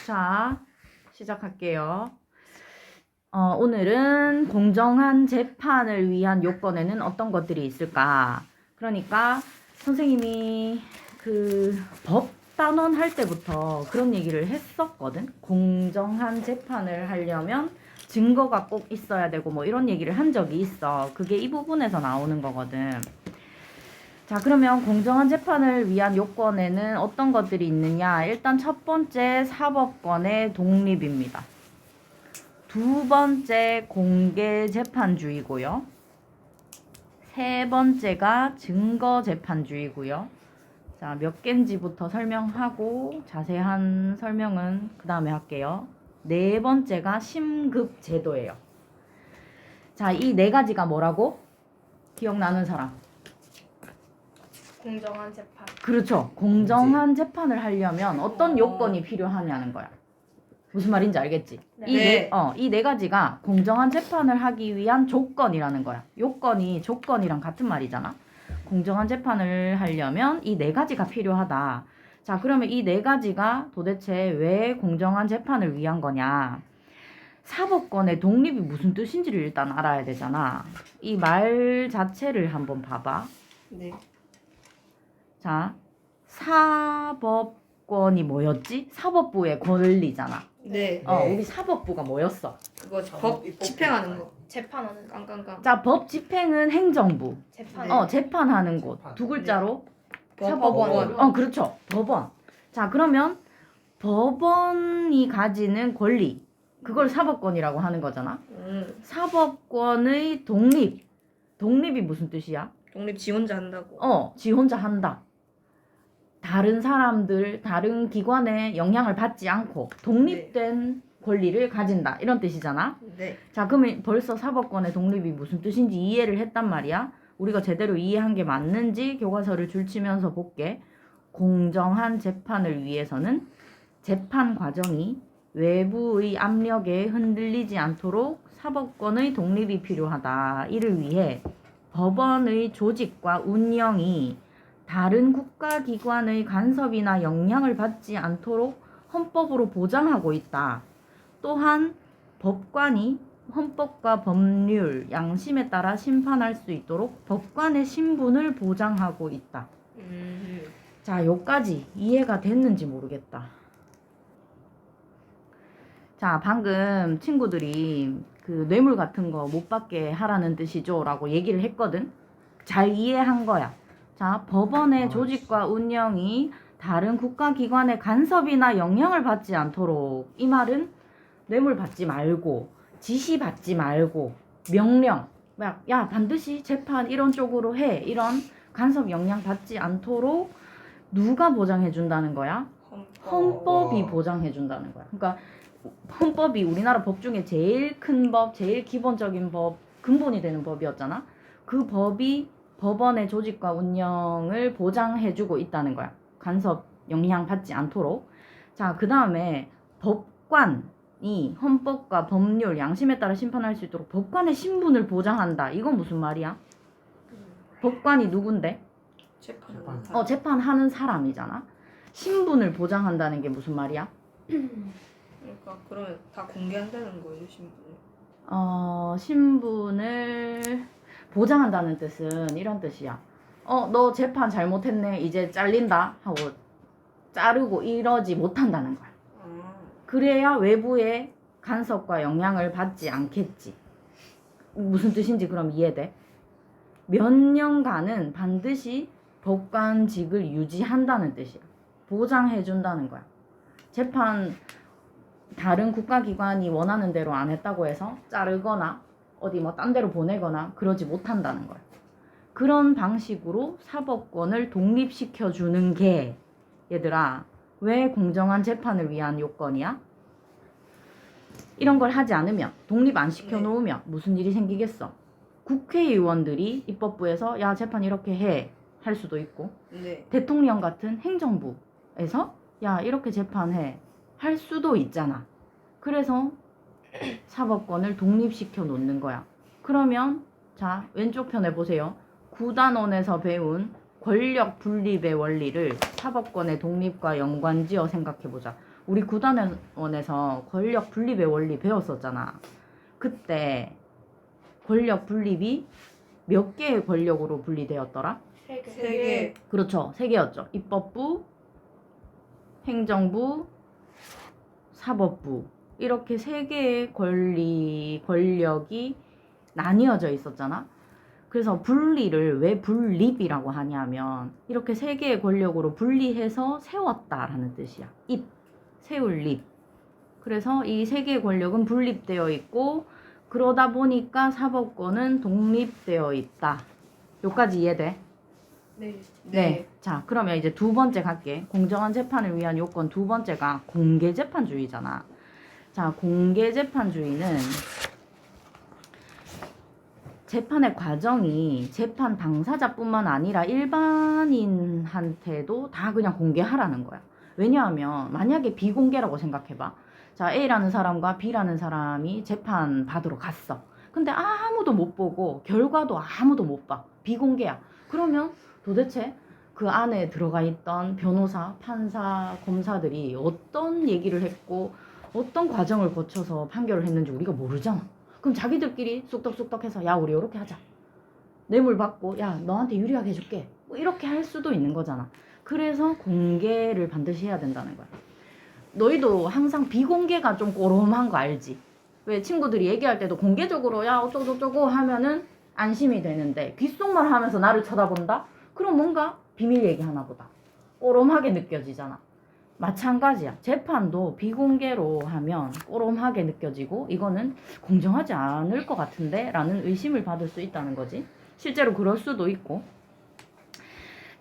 자, 시작할게요. 오늘은 공정한 재판을 위한 요건에는 어떤 것들이 있을까? 그러니까 선생님이 그 법 단원 할 때부터 그런 얘기를 했었거든. 공정한 재판을 하려면 증거가 꼭 있어야 되고 뭐 이런 얘기를 한 적이 있어. 그게 이 부분에서 나오는 거거든. 자, 그러면 공정한 재판을 위한 요건에는 어떤 것들이 있느냐? 일단 첫 번째 사법권의 독립입니다. 두 번째 공개재판주의고요. 세 번째가 증거재판주의고요. 자, 몇 개인지부터 설명하고 자세한 설명은 그 다음에 할게요. 네 번째가 심급제도예요. 자, 이 네 가지가 뭐라고? 기억나는 사람? 공정한 재판. 그렇죠. 공정한 재판을 하려면 어떤 요건이 필요하냐는 거야. 무슨 말인지 알겠지? 네. 이 네 가지가 공정한 재판을 하기 위한 조건이라는 거야. 요건이 조건이랑 같은 말이잖아. 공정한 재판을 하려면 이 네 가지가 필요하다. 자, 그러면 이 네 가지가 도대체 왜 공정한 재판을 위한 거냐? 사법권의 독립이 무슨 뜻인지를 일단 알아야 되잖아. 이 말 자체를 한번 봐봐. 네. 자, 사법권이 뭐였지? 사법부의 권리잖아. 네. 우리 사법부가 뭐였어? 그거 법 집행하는 거. 재판하는 깡깡깡. 자, 법 집행은 행정부. 재판. 재판하는 곳. 두 글자로 법원. 그렇죠. 법원. 자, 그러면 법원이 가지는 권리. 그걸 사법권이라고 하는 거잖아. 사법권의 독립. 독립이 무슨 뜻이야? 독립 지 혼자 한다고. 지 혼자 한다. 다른 사람들, 다른 기관의 영향을 받지 않고 독립된 권리를 가진다. 이런 뜻이잖아. 네. 자, 그러면 벌써 사법권의 독립이 무슨 뜻인지 이해를 했단 말이야. 우리가 제대로 이해한 게 맞는지 교과서를 줄치면서 볼게. 공정한 재판을 위해서는 재판 과정이 외부의 압력에 흔들리지 않도록 사법권의 독립이 필요하다. 이를 위해 법원의 조직과 운영이 다른 국가기관의 간섭이나 영향을 받지 않도록 헌법으로 보장하고 있다. 또한 법관이 헌법과 법률, 양심에 따라 심판할 수 있도록 법관의 신분을 보장하고 있다. 자, 요까지 이해가 됐는지 모르겠다. 자, 방금 친구들이 그 뇌물 같은 거 못 받게 하라는 뜻이죠 라고 얘기를 했거든. 잘 이해한 거야. 자, 법원의 조직과 운영이 다른 국가기관의 간섭이나 영향을 받지 않도록. 이 말은 뇌물 받지 말고, 지시 받지 말고, 명령, 야, 반드시 재판 이런 쪽으로 해. 이런 간섭 영향 받지 않도록 누가 보장해 준다는 거야? 헌법이 보장해 준다는 거야. 그러니까 헌법이 우리나라 법 중에 제일 큰 법, 제일 기본적인 법, 근본이 되는 법이었잖아. 그 법이 법원의 조직과 운영을 보장해주고 있다는 거야. 간섭 영향 받지 않도록. 자, 그 다음에 법관이 헌법과 법률, 양심에 따라 심판할 수 있도록 법관의 신분을 보장한다. 이건 무슨 말이야? 법관이 누군데? 재판하는 사람이잖아. 신분을 보장한다는 게 무슨 말이야? 그러니까 그러면 다 공개한다는 거예요, 신분을. 신분을 보장한다는 뜻은 이런 뜻이야. 너 재판 잘못했네. 이제 잘린다. 하고 자르고 이러지 못한다는 거야. 그래야 외부의 간섭과 영향을 받지 않겠지. 무슨 뜻인지 그럼 이해돼? 몇 년간은 반드시 법관직을 유지한다는 뜻이야. 보장해준다는 거야. 재판 다른 국가기관이 원하는 대로 안 했다고 해서 자르거나 어디 뭐 딴 데로 보내거나 그러지 못한다는 거야. 그런 방식으로 사법권을 독립시켜주는 게 얘들아 왜 공정한 재판을 위한 요건이야? 이런 걸 하지 않으면 독립 안 시켜놓으면 무슨 일이 생기겠어? 국회의원들이 입법부에서 야 재판 이렇게 해 할 수도 있고 대통령 같은 행정부에서 야 이렇게 재판해 할 수도 있잖아. 그래서 사법권을 독립시켜 놓는 거야. 그러면 자 왼쪽 편에 보세요. 9단원에서 배운 권력 분립의 원리를 사법권의 독립과 연관지어 생각해보자. 우리 구단원에서 권력 분립의 원리 배웠었잖아. 그때 권력 분립이 몇 개의 권력으로 분리되었더라? 세 개. 세 개. 그렇죠. 3개였죠. 입법부, 행정부, 사법부. 이렇게 3개의 권력이 나뉘어져 있었잖아. 그래서 분리를 왜 분립이라고 하냐면 이렇게 3개의 권력으로 분리해서 세웠다라는 뜻이야. 세울 립. 그래서 이 3개의 권력은 분립되어 있고 그러다 보니까 사법권은 독립되어 있다. 여기까지 이해돼? 네. 네. 자, 그러면 이제 두 번째 갈게. 공정한 재판을 위한 요건 두 번째가 공개재판주의잖아. 자, 공개재판주의는 재판의 과정이 재판 당사자뿐만 아니라 일반인한테도 다 그냥 공개하라는 거야. 왜냐하면 만약에 비공개라고 생각해봐. 자, A라는 사람과 B라는 사람이 재판 받으러 갔어. 근데 아무도 못 보고 결과도 아무도 못 봐. 비공개야. 그러면 도대체 그 안에 들어가 있던 변호사, 판사, 검사들이 어떤 얘기를 했고 어떤 과정을 거쳐서 판결을 했는지 우리가 모르잖아. 그럼 자기들끼리 쑥덕쑥덕 해서 야 우리 이렇게 하자. 뇌물 받고 야 너한테 유리하게 해줄게. 뭐 이렇게 할 수도 있는 거잖아. 그래서 공개를 반드시 해야 된다는 거야. 너희도 항상 비공개가 좀 꼬롬한 거 알지? 왜 친구들이 얘기할 때도 공개적으로 야 어쩌고저쩌고 하면은 안심이 되는데 귓속말 하면서 나를 쳐다본다? 그럼 뭔가 비밀 얘기하나 보다. 꼬롬하게 느껴지잖아. 마찬가지야. 재판도 비공개로 하면 꼬롬하게 느껴지고 이거는 공정하지 않을 것 같은데 라는 의심을 받을 수 있다는 거지. 실제로 그럴 수도 있고.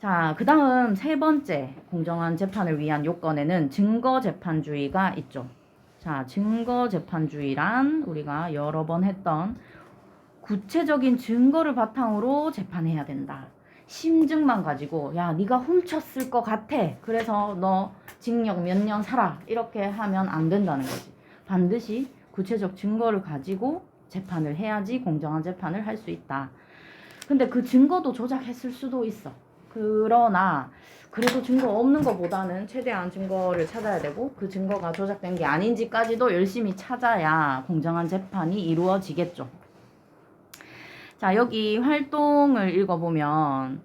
자, 그 다음 세 번째 공정한 재판을 위한 요건에는 증거재판주의가 있죠. 자, 증거재판주의란 우리가 여러 번 했던 구체적인 증거를 바탕으로 재판해야 된다. 심증만 가지고 야 네가 훔쳤을 것 같아. 그래서 너 징역 몇 년 살아. 이렇게 하면 안 된다는 거지. 반드시 구체적 증거를 가지고 재판을 해야지 공정한 재판을 할 수 있다. 근데 그 증거도 조작했을 수도 있어. 그러나 그래도 증거 없는 것보다는 최대한 증거를 찾아야 되고 그 증거가 조작된 게 아닌지까지도 열심히 찾아야 공정한 재판이 이루어지겠죠. 자, 여기 활동을 읽어보면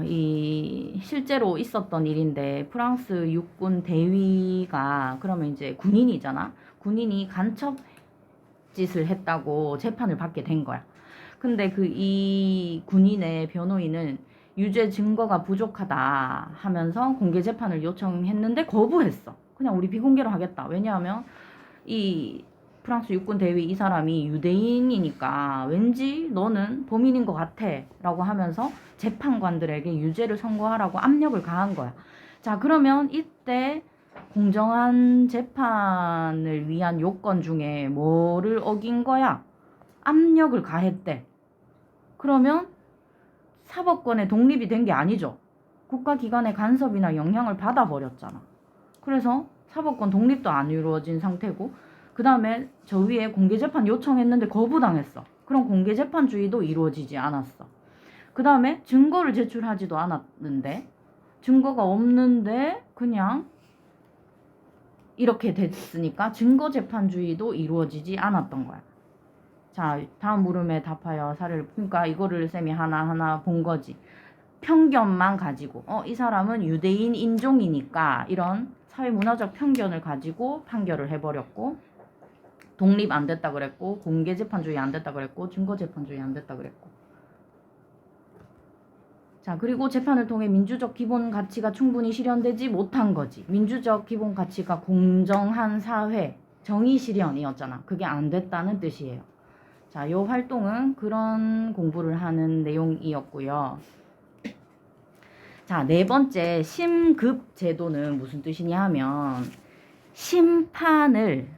이 실제로 있었던 일인데 프랑스 육군 대위가 그러면 이제 군인이잖아. 군인이 간첩 짓을 했다고 재판을 받게 된 거야. 근데 이 군인의 변호인은 유죄 증거가 부족하다 하면서 공개 재판을 요청했는데 거부했어. 그냥 우리 비공개로 하겠다. 왜냐하면 이 프랑스 육군 대위 이 사람이 유대인이니까 왠지 너는 범인인 것 같아 라고 하면서 재판관들에게 유죄를 선고하라고 압력을 가한 거야. 자, 그러면 이때 공정한 재판을 위한 요건 중에 뭐를 어긴 거야? 압력을 가했대. 그러면 사법권의 독립이 된 게 아니죠. 국가기관의 간섭이나 영향을 받아버렸잖아. 그래서 사법권 독립도 안 이루어진 상태고 그 다음에 저 위에 공개재판 요청했는데 거부당했어. 그럼 공개재판주의도 이루어지지 않았어. 그 다음에 증거를 제출하지도 않았는데 증거가 없는데 그냥 이렇게 됐으니까 증거재판주의도 이루어지지 않았던 거야. 자, 다음 물음에 답하여 사례를. 그러니까 이거를 쌤이 하나하나 본 거지. 편견만 가지고 이 사람은 유대인 인종이니까 이런 사회문화적 편견을 가지고 판결을 해버렸고 독립 안 됐다 그랬고 공개재판주의 안 됐다 그랬고 증거재판주의 안 됐다 그랬고. 자, 그리고 재판을 통해 민주적 기본 가치가 충분히 실현되지 못한 거지. 민주적 기본 가치가 공정한 사회, 정의 실현이었잖아. 그게 안 됐다는 뜻이에요. 자, 요 활동은 그런 공부를 하는 내용이었고요. 자, 네 번째 심급 제도는 무슨 뜻이냐 하면 심사를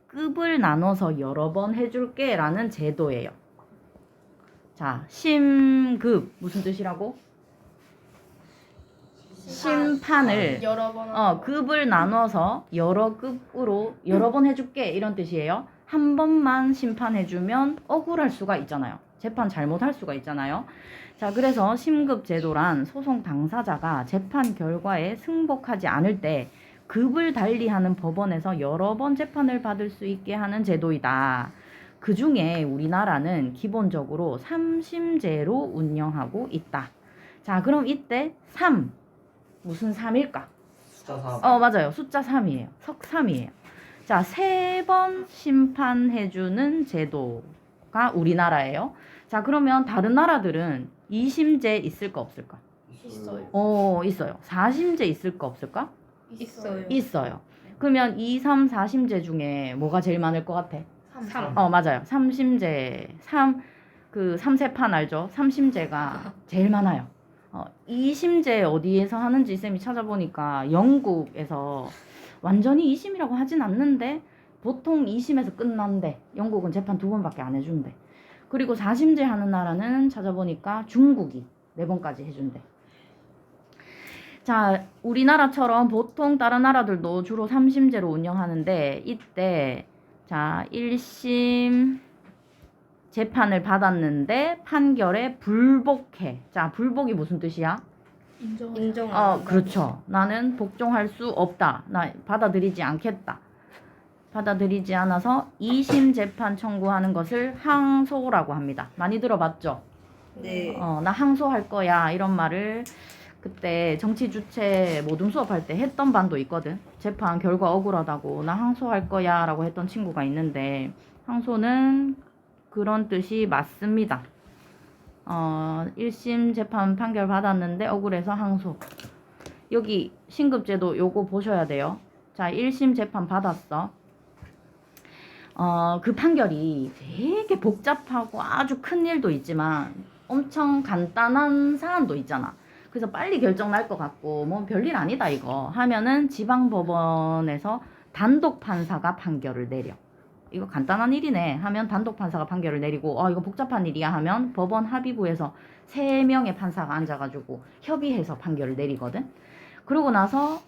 급을 나눠서 여러 번 해줄게 라는 제도예요. 자, 심급 무슨 뜻이라고? 심판을 여러 번 급을 나눠서 여러 급으로 여러 번 해줄게 이런 뜻이에요. 한 번만 심판해주면 억울할 수가 있잖아요. 재판 잘못할 수가 있잖아요. 자, 그래서 심급제도란 소송 당사자가 재판 결과에 승복하지 않을 때 급을 달리하는 법원에서 여러 번 재판을 받을 수 있게 하는 제도이다. 그 중에 우리나라는 기본적으로 3심제로 운영하고 있다. 자, 그럼 이때 3 무슨 3일까? 숫자 3. 맞아요. 숫자 3이에요. 석 3이에요. 자, 3번 심판해주는 제도가 우리나라예요. 자, 그러면 다른 나라들은 2심제 있을까 없을까? 있어요. 있어요. 4심제 있을까 없을까? 있어요. 있어요. 그러면 2, 3, 4심제 중에 뭐가 제일 많을 것 같아? 3. 맞아요. 3심제, 3세판 알죠? 3심제가 제일 많아요. 2심제 어디에서 하는지 쌤이 찾아보니까 영국에서 완전히 2심이라고 하진 않는데 보통 2심에서 끝난대. 영국은 재판 2번밖에 안 해준대. 그리고 4심제 하는 나라는 찾아보니까 중국이 4번까지 해준대. 자, 우리나라처럼 보통 다른 나라들도 주로 3심제로 운영하는데 이때 자, 1심 재판을 받았는데 판결에 불복해. 자, 불복이 무슨 뜻이야? 인정하는. 그렇죠. 나는 복종할 수 없다. 나 받아들이지 않겠다. 받아들이지 않아서 2심 재판 청구하는 것을 항소라고 합니다. 많이 들어봤죠? 네. 나 항소할 거야. 이런 말을 그때 정치 주체 모둠 수업할 때 했던 반도 있거든. 재판 결과 억울하다고 나 항소할 거야 라고 했던 친구가 있는데 항소는 그런 뜻이 맞습니다. 1심 재판 판결 받았는데 억울해서 항소. 여기 신급제도 요거 보셔야 돼요. 자, 1심 재판 받았어. 그 판결이 되게 복잡하고 아주 큰 일도 있지만 엄청 간단한 사안도 있잖아. 그래서 빨리 결정 날 것 같고 뭐 별일 아니다 이거 하면은 지방법원에서 단독 판사가 판결을 내려. 이거 간단한 일이네 하면 단독 판사가 판결을 내리고 이거 복잡한 일이야 하면 법원 합의부에서 3명의 판사가 앉아가지고 협의해서 판결을 내리거든. 그러고 나서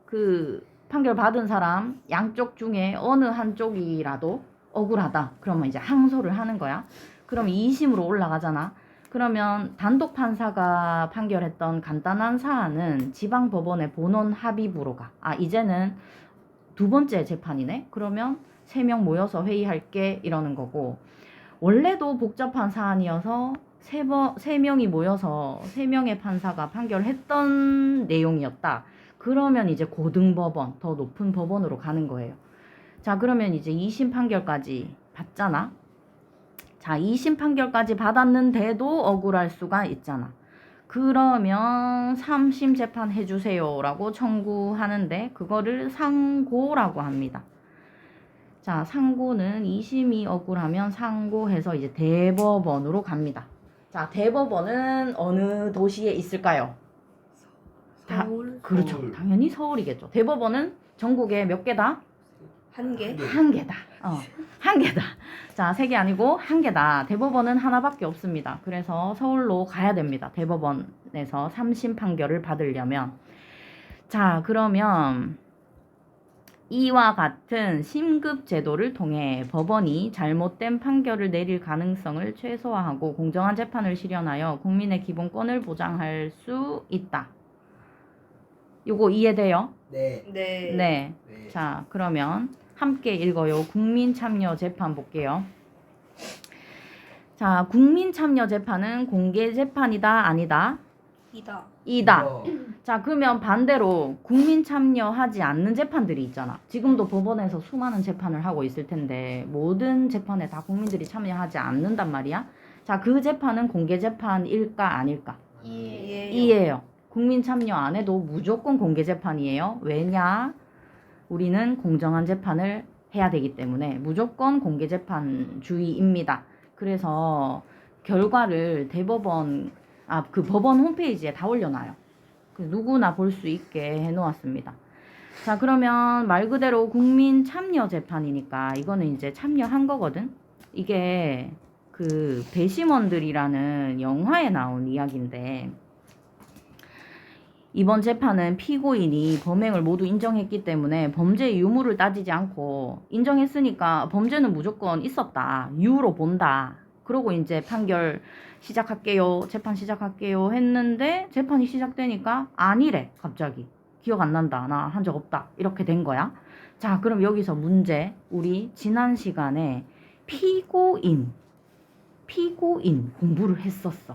그 판결 받은 사람 양쪽 중에 어느 한쪽이라도 억울하다 그러면 이제 항소를 하는 거야. 그럼 2심으로 올라가잖아. 그러면 단독 판사가 판결했던 간단한 사안은 지방법원의 본원 합의부로 가. 이제는 2번째 재판이네. 그러면 3명 모여서 회의할게 이러는 거고, 원래도 복잡한 사안이어서 3명이 모여서 3명의 판사가 판결했던 내용이었다. 그러면 이제 고등법원, 더 높은 법원으로 가는 거예요. 자, 그러면 이제 2심 판결까지 받잖아. 자, 2심 판결까지 받았는데도 억울할 수가 있잖아. 그러면 3심 재판 해주세요 라고 청구하는데 그거를 상고라고 합니다. 자, 상고는 2심이 억울하면 상고해서 이제 대법원으로 갑니다. 자, 대법원은 어느 도시에 있을까요? 서울. 그렇죠. 서울. 당연히 서울이겠죠. 대법원은 전국에 몇 개다? 1개. 한 개다. 한 개다. 자, 3개 아니고 1개다. 대법원은 하나밖에 없습니다. 그래서 서울로 가야 됩니다. 대법원에서 3심 판결을 받으려면. 자, 그러면 이와 같은 심급 제도를 통해 법원이 잘못된 판결을 내릴 가능성을 최소화하고 공정한 재판을 실현하여 국민의 기본권을 보장할 수 있다. 요거 이해돼요? 네. 네. 네. 네. 자, 그러면 함께 읽어요. 국민참여재판 볼게요. 자, 국민참여재판은 공개재판이다, 아니다? 이다. 이다. 이거 자, 그러면 반대로 국민 참여하지 않는 재판들이 있잖아. 지금도 법원에서 수많은 재판을 하고 있을 텐데 모든 재판에 다 국민들이 참여하지 않는단 말이야. 자, 그 재판은 공개 재판일까 아닐까? 이에요. 국민 참여 안 해도 무조건 공개 재판이에요. 왜냐? 우리는 공정한 재판을 해야 되기 때문에 무조건 공개 재판주의입니다. 그래서 결과를 대법원 그 법원 홈페이지에 다 올려놔요. 누구나 볼 수 있게 해놓았습니다. 자, 그러면 말 그대로 국민 참여 재판이니까 이거는 이제 참여한 거거든. 이게 그 배심원들이라는 영화에 나온 이야기인데 이번 재판은 피고인이 범행을 모두 인정했기 때문에 범죄의 유무를 따지지 않고 인정했으니까 범죄는 무조건 있었다. 유로 본다. 그러고 이제 판결 시작할게요. 재판 시작할게요. 했는데 재판이 시작되니까 아니래. 갑자기. 기억 안 난다. 나 한 적 없다. 이렇게 된 거야. 자, 그럼 여기서 문제. 우리 지난 시간에 피고인 공부를 했었어.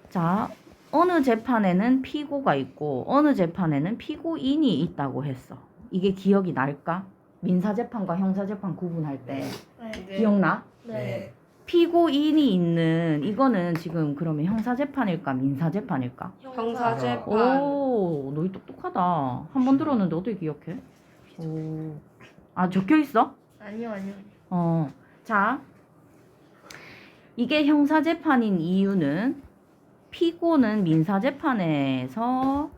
자, 어느 재판에는 피고가 있고 어느 재판에는 피고인이 있다고 했어. 이게 기억이 날까? 민사재판과 형사재판 구분할 때 네. 기억나? 네. 피고인이 있는 이거는 지금 그러면 형사재판일까 민사재판일까? 형사재판. 오, 너희 똑똑하다. 한 번 들었는데 어떻게 기억해? 오, 아 적혀 있어? 아니요. 자, 이게 형사재판인 이유는 피고는 민사재판에서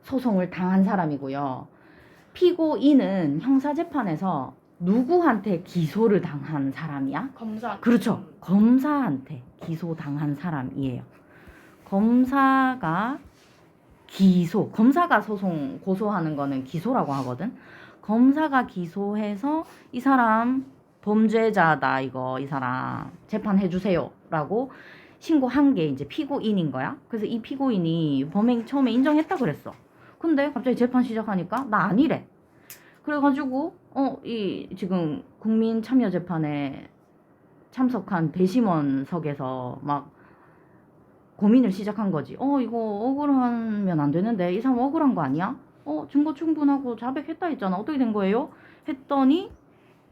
소송을 당한 사람이고요. 피고인은 형사재판에서 누구한테 기소를 당한 사람이야? 검사. 그렇죠. 검사한테 기소당한 사람이에요. 검사가 소송 고소하는 거는 기소라고 하거든. 검사가 기소해서 이 사람 범죄자다 이 사람 재판해 주세요 라고 신고한 게 이제 피고인인 거야. 그래서 이 피고인이 범행 처음에 인정했다 그랬어. 근데 갑자기 재판 시작하니까 나 아니래. 그래가지고 이 지금 국민참여재판에 참석한 배심원석에서 막 고민을 시작한 거지. 이거 억울하면 안 되는데 이 사람 억울한 거 아니야? 증거 충분하고 자백했다 했잖아. 어떻게 된 거예요? 했더니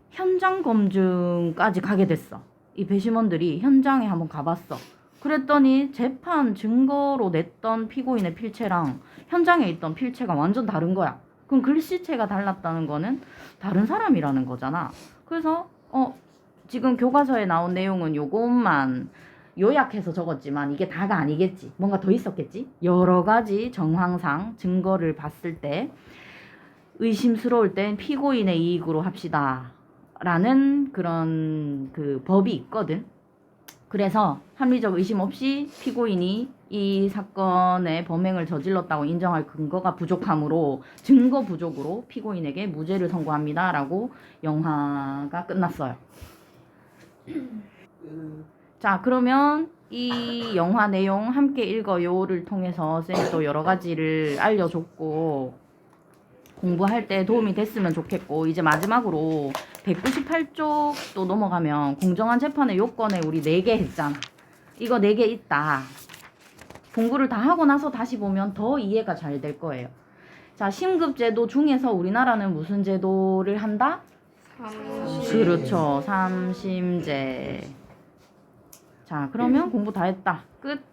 현장 검증까지 가게 됐어. 이 배심원들이 현장에 한번 가봤어. 그랬더니 재판 증거로 냈던 피고인의 필체랑 현장에 있던 필체가 완전 다른 거야. 그럼 글씨체가 달랐다는 거는 다른 사람이라는 거잖아. 그래서 지금 교과서에 나온 내용은 요것만 요약해서 적었지만 이게 다가 아니겠지. 뭔가 더 있었겠지. 여러 가지 정황상 증거를 봤을 때 의심스러울 땐 피고인의 이익으로 합시다 라는 그런 그 법이 있거든. 그래서 합리적 의심 없이 피고인이 이 사건의 범행을 저질렀다고 인정할 근거가 부족하므로 증거 부족으로 피고인에게 무죄를 선고합니다 라고 영화가 끝났어요. 자, 그러면 이 영화 내용 함께 읽어요를 통해서 쌤이 또 여러 가지를 알려줬고 공부할 때 도움이 됐으면 좋겠고, 이제 마지막으로 198쪽도 넘어가면 공정한 재판의 요건에 우리 4개 했잖아. 이거 4개 있다. 공부를 다 하고 나서 다시 보면 더 이해가 잘 될 거예요. 자, 심급제도 중에서 우리나라는 무슨 제도를 한다? 그렇죠. 삼심제. 자, 그러면 공부 다 했다. 끝.